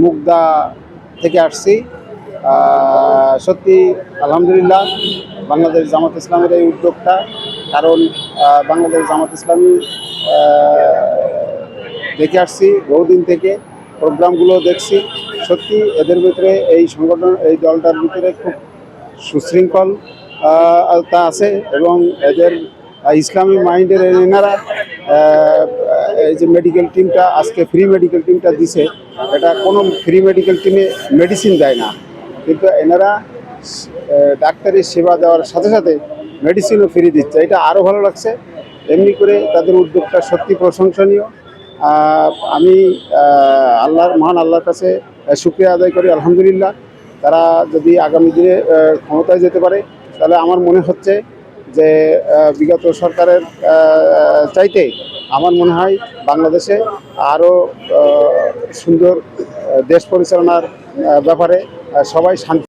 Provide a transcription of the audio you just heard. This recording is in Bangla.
মুগদা থেকে আসছি। সত্যি আলহামদুলিল্লাহ বাংলাদেশ জামাত ইসলামের এই উদ্যোগটা, কারণ বাংলাদেশ জামাত ইসলামী দেখে আসছি বহুদিন থেকে, প্রোগ্রামগুলো দেখছি। সত্যি এদের ভিতরে এই সংগঠন, এই দলটার ভিতরে খুব সুশৃঙ্খল তা আছে, এবং এদের ইসলামী মাইন্ডের এনারা এই যে মেডিকেল টিমটা আজকে ফ্রি মেডিকেল টিমটা দিছে, এটা কোনো ফ্রি মেডিকেল টিমে মেডিসিন দেয় না, কিন্তু এনারা ডাক্তারি সেবা দেওয়ার সাথে সাথে মেডিসিনও ফ্রি দিচ্ছে। এটা আরও ভালো লাগছে। এমনি করে তাদের উদ্যোগটা সত্যি প্রশংসনীয়। আমি মহান আল্লাহর কাছে শুকরিয়া আদায় করি, আলহামদুলিল্লাহ। তারা যদি আগামী দিনে ক্ষমতায় যেতে পারে, তাহলে আমার মনে হচ্ছে যে বিগত সরকারের চাইতে আমার মনে হয় বাংলাদেশে আরও সুন্দর দেশ পরিচালনার ব্যাপারে সবাই শান্তি